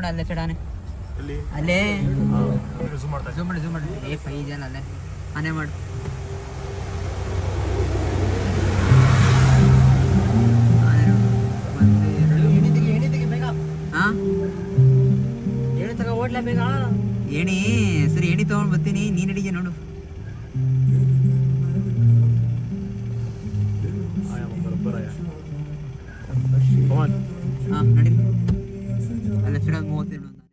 ನೋಡು ಅಲ್ಲೇ ಚಡಾನೆ ಅಲ್ಲೇ ಝೂಮ್ ಮಾಡಿ ಏ 5 ಜನ ಅಲ್ಲೇ ಆನೆ ಮಾಡು ಏಣಿ ಸರಿ ಏಣಿ ತಗೊಂಡ್ ಬರ್ತೀನಿ ನೀನ್ ಅಡಿಗೆ ನೋಡು ನಡಿ ಅಲ್ಲ 30